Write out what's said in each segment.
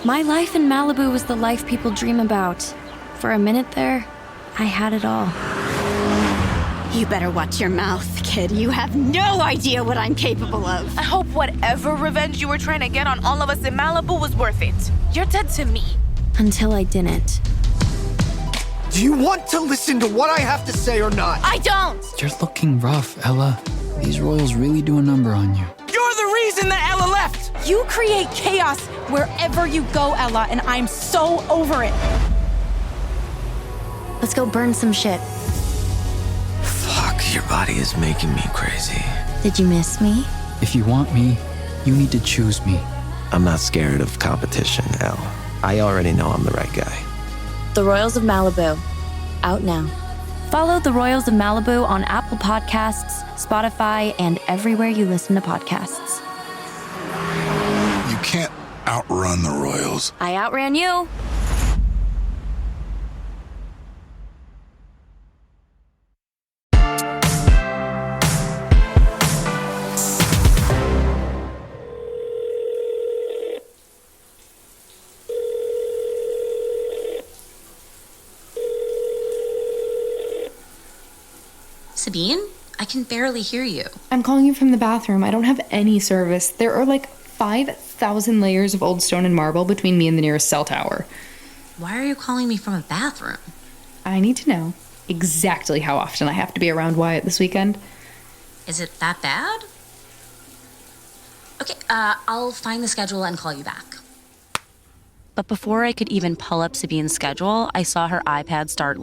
My life in Malibu was the life people dream about. For a minute there, I had it all. You better watch your mouth, kid. You have no idea what I'm capable of. I hope whatever revenge you were trying to get on all of us in Malibu was worth it. You're dead to me. Until I didn't. Do you want to listen to what I have to say or not? I don't! You're looking rough, Ella. These royals really do a number on you. You're the reason that Ella left! You create chaos wherever you go, Ella, and I'm so over it. Let's go burn some shit. Fuck, your body is making me crazy. Did you miss me? If you want me, you need to choose me. I'm not scared of competition, Elle. I already know I'm the right guy. The Royals of Malibu. Out now. Follow The Royals of Malibu on Apple Podcasts, Spotify, and everywhere you listen to podcasts. You can't outrun the royals. I outran you. Sabine? I can barely hear you. I'm calling you from the bathroom. I don't have any service. There are like 5,000 layers of old stone and marble between me and the nearest cell tower. Why are you calling me from a bathroom? I need to know exactly how often I have to be around Wyatt this weekend. Is it that bad? Okay, I'll find the schedule and call you back. But before I could even pull up Sabine's schedule, I saw her iPad start,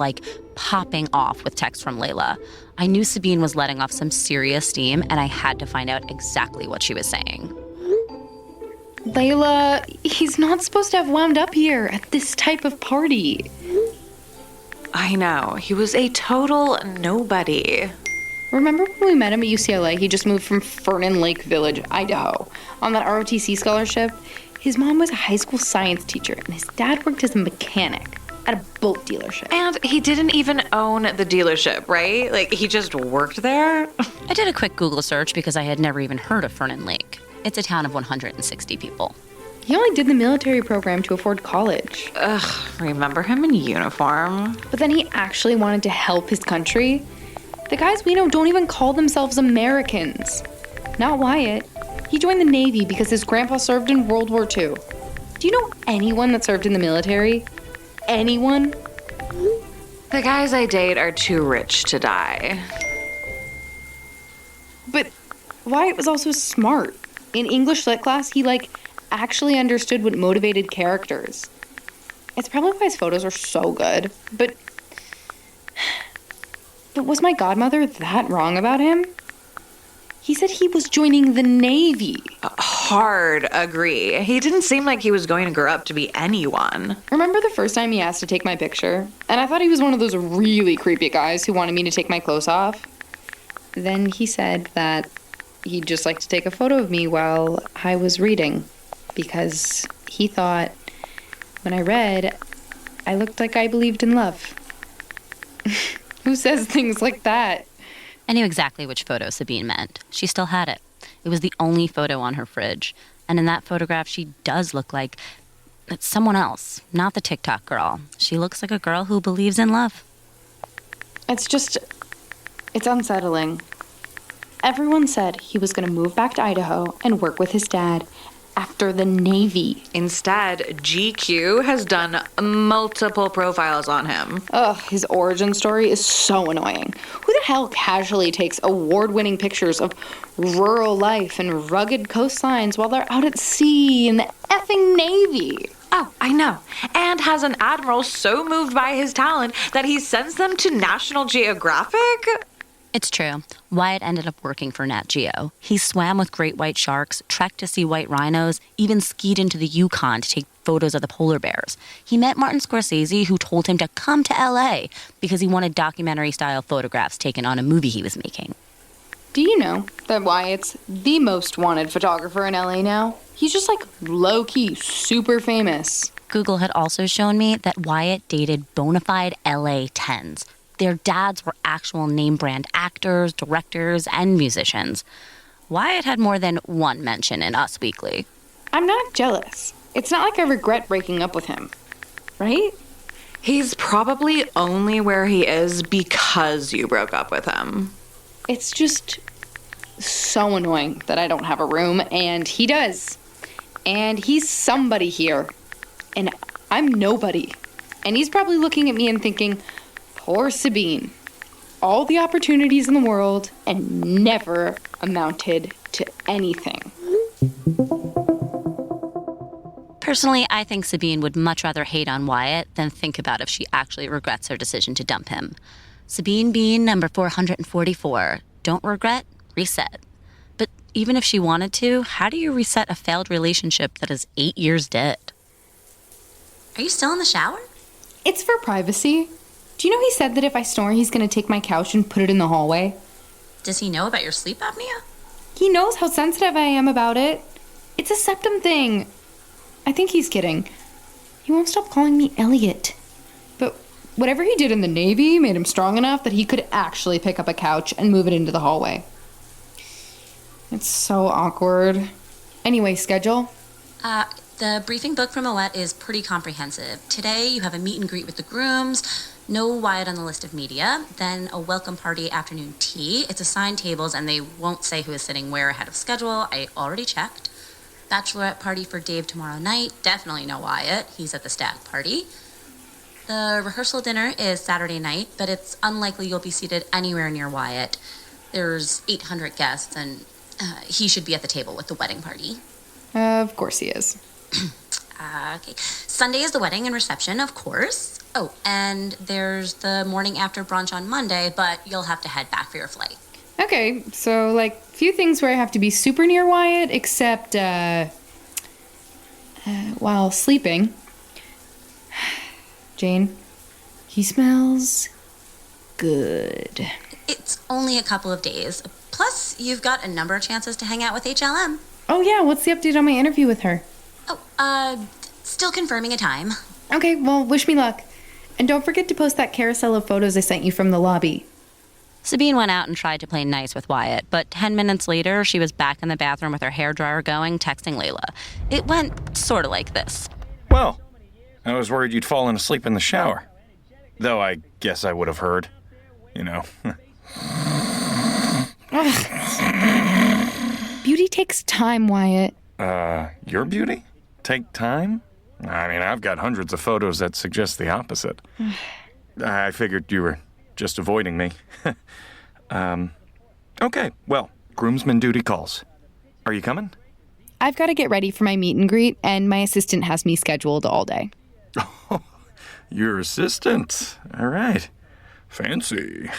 popping off with text from Layla. I knew Sabine was letting off some serious steam, and I had to find out exactly what she was saying. Layla, he's not supposed to have wound up here at this type of party. I know. He was a total nobody. Remember when we met him at UCLA? He just moved from Fernan Lake Village, Idaho, on that ROTC scholarship. His mom was a high school science teacher, and his dad worked as a mechanic at a boat dealership. And he didn't even own the dealership, right? He just worked there? I did a quick Google search because I had never even heard of Fernan Lake. It's a town of 160 people. He only did the military program to afford college. Ugh, remember him in uniform? But then he actually wanted to help his country. The guys we know don't even call themselves Americans. Not Wyatt. He joined the Navy because his grandpa served in World War II. Do you know anyone that served in the military? Anyone? The guys I date are too rich to die. But Wyatt was also smart. In English lit class, he, actually understood what motivated characters. It's probably why his photos are so good. But was my godmother that wrong about him? He said he was joining the Navy. Hard agree. He didn't seem like he was going to grow up to be anyone. Remember the first time he asked to take my picture? And I thought he was one of those really creepy guys who wanted me to take my clothes off. Then he said that he'd just like to take a photo of me while I was reading. Because he thought when I read, I looked like I believed in love. Who says things like that? I knew exactly which photo Sabine meant. She still had it. It was the only photo on her fridge. And in that photograph, she does look like it's someone else, not the TikTok girl. She looks like a girl who believes in love. It's unsettling. Everyone said he was going to move back to Idaho and work with his dad after the Navy. Instead, GQ has done multiple profiles on him. Ugh, his origin story is so annoying. Who the hell casually takes award-winning pictures of rural life and rugged coastlines while they're out at sea in the effing Navy? Oh, I know. And has an admiral so moved by his talent that he sends them to National Geographic? It's true. Wyatt ended up working for Nat Geo. He swam with great white sharks, trekked to see white rhinos, even skied into the Yukon to take photos of the polar bears. He met Martin Scorsese, who told him to come to LA because he wanted documentary-style photographs taken on a movie he was making. Do you know that Wyatt's the most wanted photographer in LA now? He's just low-key super famous. Google had also shown me that Wyatt dated bona fide LA 10s. Their dads were actual name-brand actors, directors, and musicians. Wyatt had more than one mention in Us Weekly. I'm not jealous. It's not like I regret breaking up with him. Right? He's probably only where he is because you broke up with him. It's just so annoying that I don't have a room, and he does. And he's somebody here. And I'm nobody. And he's probably looking at me and thinking, poor Sabine. All the opportunities in the world and never amounted to anything. Personally, I think Sabine would much rather hate on Wyatt than think about if she actually regrets her decision to dump him. Sabine Bean, number 444. Don't regret, reset. But even if she wanted to, how do you reset a failed relationship that is 8 years dead? Are you still in the shower? It's for privacy. Do you know he said that if I snore, he's going to take my couch and put it in the hallway? Does he know about your sleep apnea? He knows how sensitive I am about it. It's a septum thing. I think he's kidding. He won't stop calling me Elliot. But whatever he did in the Navy made him strong enough that he could actually pick up a couch and move it into the hallway. It's so awkward. Anyway, schedule? The briefing book from Moet is pretty comprehensive. Today, you have a meet and greet with the grooms, no Wyatt on the list of media, then a welcome party afternoon tea. It's assigned tables, and they won't say who is sitting where ahead of schedule. I already checked. Bachelorette party for Dave tomorrow night. Definitely no Wyatt. He's at the staff party. The rehearsal dinner is Saturday night, but it's unlikely you'll be seated anywhere near Wyatt. There's 800 guests, and he should be at the table with the wedding party. Of course he is. Okay. Sunday is the wedding and reception, of course. Oh, and there's the morning after brunch on Monday, but you'll have to head back for your flight. Okay, so, few things where I have to be super near Wyatt, except, while sleeping. Jane, he smells good. It's only a couple of days. Plus, you've got a number of chances to hang out with HLM. Oh, yeah, what's the update on my interview with her? Oh, still confirming a time. Okay, well, wish me luck. And don't forget to post that carousel of photos I sent you from the lobby. Sabine went out and tried to play nice with Wyatt, but 10 minutes later, she was back in the bathroom with her hairdryer going, texting Layla. It went sort of like this. Well, I was worried you'd fallen asleep in the shower. Though I guess I would have heard. You know. Beauty takes time, Wyatt. Your beauty? Take time? I mean, I've got hundreds of photos that suggest the opposite. I figured you were just avoiding me. Okay, well, groomsman duty calls. Are you coming? I've got to get ready for my meet and greet, and my assistant has me scheduled all day. Oh, your assistant. All right. Fancy.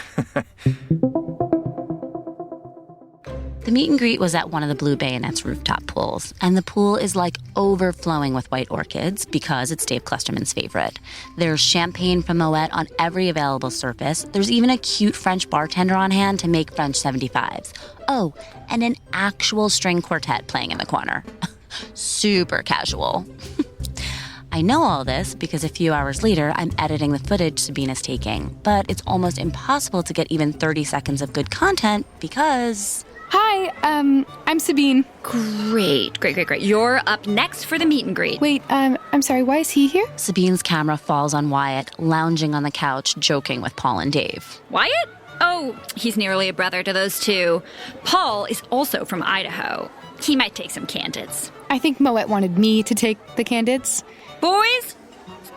The meet and greet was at one of the Blue Bayonet's rooftop pools, and the pool is like overflowing with white orchids because it's Dave Clusterman's favorite. There's champagne from Moet on every available surface. There's even a cute French bartender on hand to make French 75s. Oh, and an actual string quartet playing in the corner. Super casual. I know all this because a few hours later, I'm editing the footage Sabine is taking, but it's almost impossible to get even 30 seconds of good content because... Hi, I'm Sabine. Great. You're up next for the meet and greet. Wait, I'm sorry, why is he here? Sabine's camera falls on Wyatt, lounging on the couch, joking with Paul and Dave. Wyatt? Oh, he's nearly a brother to those two. Paul is also from Idaho. He might take some candids. I think Moet wanted me to take the candids. Boys,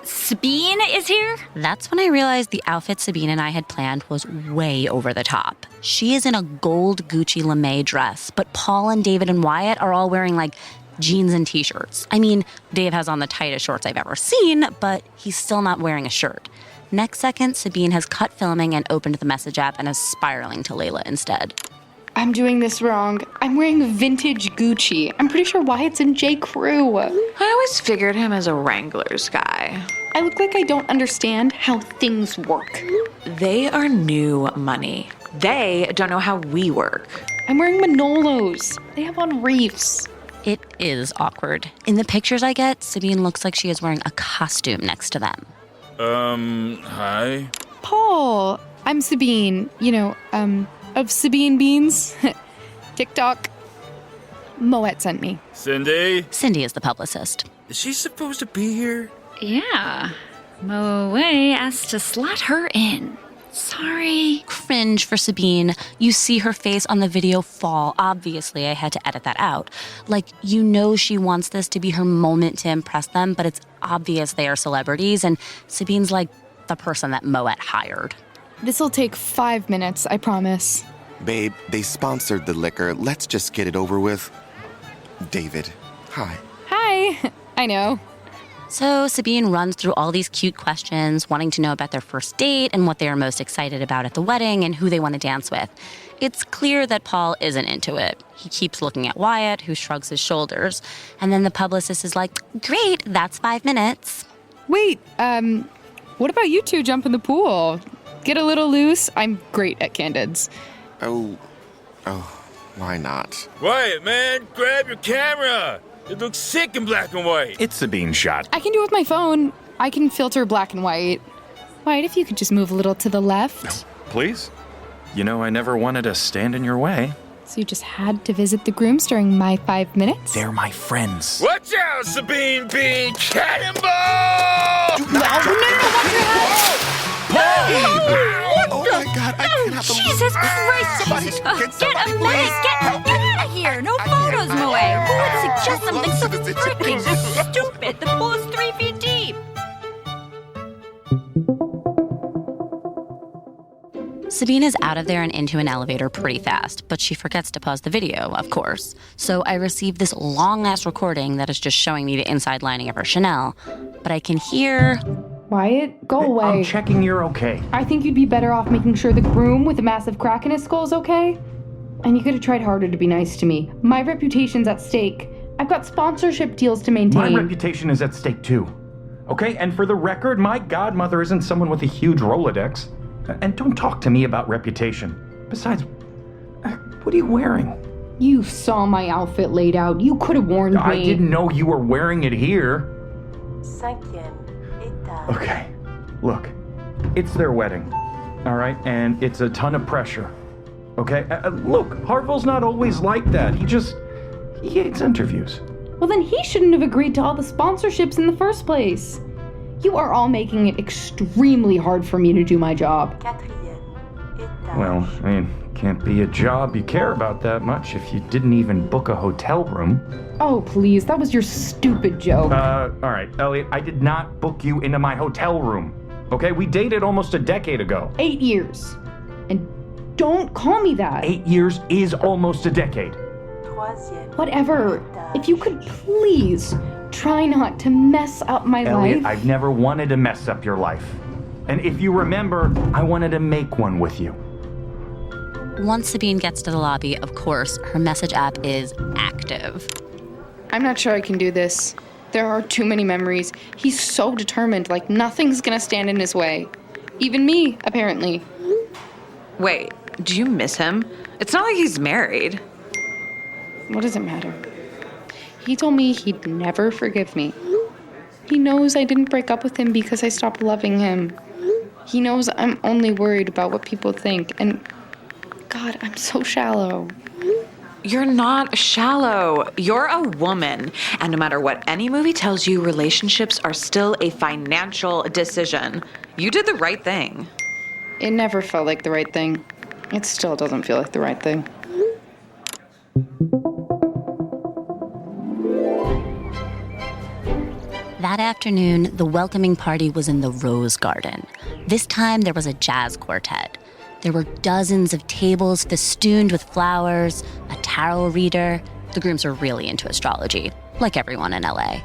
Sabine is here? That's when I realized the outfit Sabine and I had planned was way over the top. She is in a gold Gucci lame dress, but Paul and David and Wyatt are all wearing jeans and t-shirts. I mean, Dave has on the tightest shorts I've ever seen, but he's still not wearing a shirt. Next second, Sabine has cut filming and opened the message app and is spiraling to Layla instead. I'm doing this wrong. I'm wearing vintage Gucci. I'm pretty sure Wyatt's in J. Crew. I always figured him as a Wranglers guy. I look like I don't understand how things work. They are new money. They don't know how we work. I'm wearing Manolos. They have on reefs. It is awkward. In the pictures I get, Sabine looks like she is wearing a costume next to them. Hi? Paul, I'm Sabine. Of Sabine Beans. TikTok. Moet sent me. Cindy? Cindy is the publicist. Is she supposed to be here? Yeah. Moet asked to slot her in. Sorry. Cringe for Sabine. You see her face on the video fall. Obviously, I had to edit that out. Like, you know she wants this to be her moment to impress them, but it's obvious they are celebrities, and Sabine's like the person that Moet hired. This'll take 5 minutes, I promise. Babe, they sponsored the liquor. Let's just get it over with. David, hi. Hi. I know. So Sabine runs through all these cute questions, wanting to know about their first date and what they are most excited about at the wedding and who they want to dance with. It's clear that Paul isn't into it. He keeps looking at Wyatt, who shrugs his shoulders. And then the publicist is like, great, that's 5 minutes. Wait, what about you two jump in the pool? Get a little loose? I'm great at candids. Oh, why not? Wyatt, man, grab your camera. It looks sick in black and white. It's Sabine's shot. I can do it with my phone. I can filter black and white. Wyatt, if you could just move a little to the left. Please? You know I never wanted to stand in your way. So you just had to visit the grooms during my 5 minutes? They're my friends. Watch out, Sabine Bean! Cannonball! No, watch your head! Oh my God, I cannot believe Jesus Christ! Somebody, Get a minute! Get out of here! No photos, Moet! Who would suggest something so freaking stupid? The pool is 3 feet deep! Sabine is out of there and into an elevator pretty fast, but she forgets to pause the video, of course. So I receive this long-ass recording that is just showing me the inside lining of her Chanel. But I can hear... Wyatt, go away. I'm checking you're okay. I think you'd be better off making sure the groom with a massive crack in his skull is okay. And you could have tried harder to be nice to me. My reputation's at stake. I've got sponsorship deals to maintain. My reputation is at stake too. Okay, and for the record, my godmother isn't someone with a huge Rolodex. And don't talk to me about reputation. Besides, what are you wearing? You saw my outfit laid out. You could have warned me. I didn't know you were wearing it here. Okay, look, it's their wedding, all right? And it's a ton of pressure, okay? Look, Harville's not always like that. He hates interviews. Well, then he shouldn't have agreed to all the sponsorships in the first place. You are all making it extremely hard for me to do my job. Well, I mean, can't be a job you care about that much if you didn't even book a hotel room. Oh, please, that was your stupid joke. All right, Elliot, I did not book you into my hotel room, okay? We dated almost a decade ago. 8 years. And don't call me that. 8 years is almost a decade. Whatever. If you could please try not to mess up my Elliot, life. I've never wanted to mess up your life. And if you remember, I wanted to make one with you. Once Sabine gets to the lobby, of course, her message app is active. I'm not sure I can do this. There are too many memories. He's so determined, like nothing's gonna stand in his way. Even me, apparently. Wait, do you miss him? It's not like he's married. What does it matter? He told me he'd never forgive me. He knows I didn't break up with him because I stopped loving him. He knows I'm only worried about what people think, and God, I'm so shallow. You're not shallow. You're a woman. And no matter what any movie tells you, relationships are still a financial decision. You did the right thing. It never felt like the right thing. It still doesn't feel like the right thing. That afternoon, the welcoming party was in the Rose Garden. This time, there was a jazz quartet. There were dozens of tables festooned with flowers, a tarot reader. The grooms are really into astrology, like everyone in LA.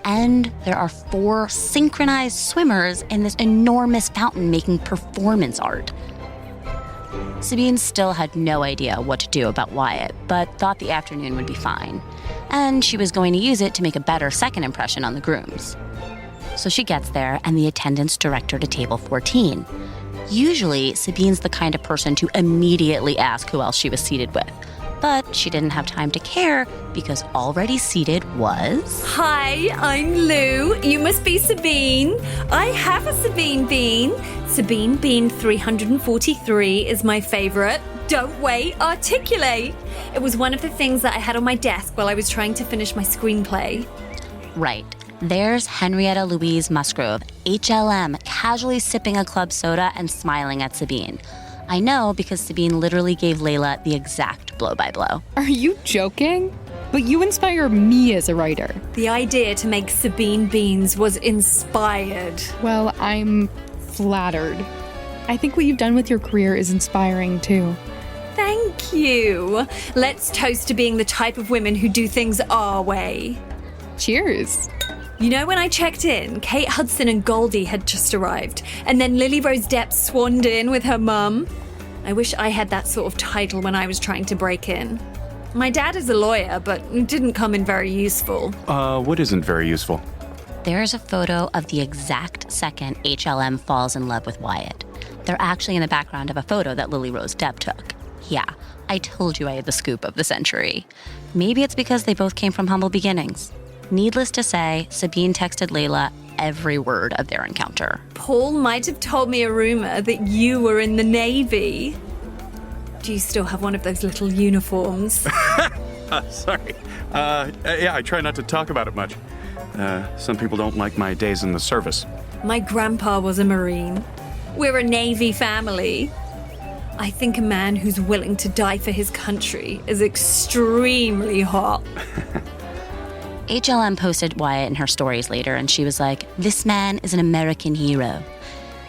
And there are 4 synchronized swimmers in this enormous fountain making performance art. Sabine still had no idea what to do about Wyatt, but thought the afternoon would be fine. And she was going to use it to make a better second impression on the grooms. So she gets there, and the attendants direct her to table 14. Usually, Sabine's the kind of person to immediately ask who else she was seated with. But she didn't have time to care because already seated was... Hi, I'm Lou. You must be Sabine. I have a Sabine Bean. Sabine Bean 343 is my favorite. Don't wait, articulate. It was one of the things that I had on my desk while I was trying to finish my screenplay. Right. There's Henrietta Louise Musgrove, HLM, casually sipping a club soda and smiling at Sabine. I know because Sabine literally gave Layla the exact blow-by-blow. Are you joking? But you inspire me as a writer. The idea to make Sabine Beans was inspired. Well, I'm flattered. I think what you've done with your career is inspiring, too. Thank you. Let's toast to being the type of women who do things our way. Cheers. You know, when I checked in, Kate Hudson and Goldie had just arrived, and then Lily Rose Depp swaned in with her mum. I wish I had that sort of title when I was trying to break in. My dad is a lawyer, but it didn't come in very useful. What isn't very useful? There's a photo of the exact second HLM falls in love with Wyatt. They're actually in the background of a photo that Lily Rose Depp took. Yeah, I told you I had the scoop of the century. Maybe it's because they both came from humble beginnings. Needless to say, Sabine texted Layla every word of their encounter. Paul might have told me a rumor that you were in the Navy. Do you still have one of those little uniforms? Sorry. Yeah, I try not to talk about it much. Some people don't like my days in the service. My grandpa was a Marine. We're a Navy family. I think a man who's willing to die for his country is extremely hot. HLM posted Wyatt in her stories later, and she was like, "This man is an American hero."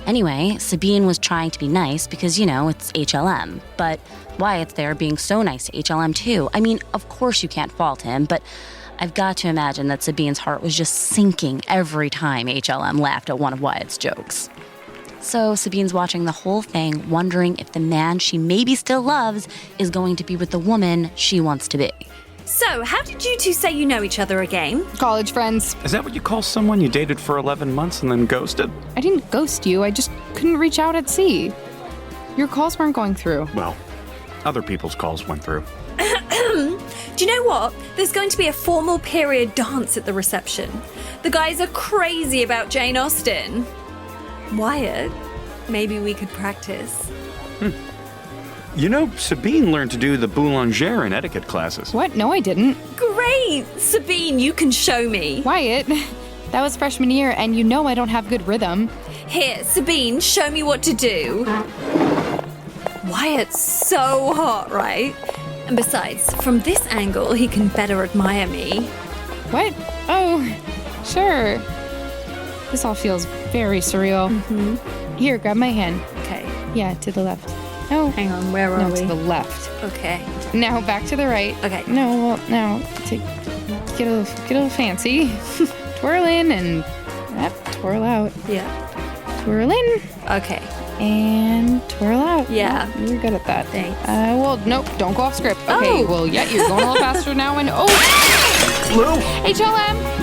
Anyway, Sabine was trying to be nice because, you know, it's HLM. But Wyatt's there being so nice to HLM too. I mean, of course you can't fault him, but I've got to imagine that Sabine's heart was just sinking every time HLM laughed at one of Wyatt's jokes. So Sabine's watching the whole thing, wondering if the man she maybe still loves is going to be with the woman she wants to be. So, how did you two say you know each other again? College friends. Is that what you call someone you dated for 11 months and then ghosted? I didn't ghost you, I just couldn't reach out at sea. Your calls weren't going through. Well, other people's calls went through. Do you know what? There's going to be a formal period dance at the reception. The guys are crazy about Jane Austen. Wyatt, maybe we could practice. You know, Sabine learned to do the boulanger in etiquette classes. What? No, I didn't. Great! Sabine, you can show me. Wyatt, that was freshman year, and you know I don't have good rhythm. Here, Sabine, show me what to do. Wyatt's so hot, right? And besides, from this angle, he can better admire me. What? Oh, sure. This all feels very surreal. Mm-hmm. Here, grab my hand. Okay. Yeah, to the left. No. Hang on, where are we? To the left. Okay. Now back to the right. Okay. No, well, now to get a little fancy. Twirl in and twirl out. Yeah. Twirl in. Okay. And twirl out. Yeah. You're good at that. Thanks. Well, nope, don't go off script. Okay, well, yeah, you're going a little faster now and Lou! HLM!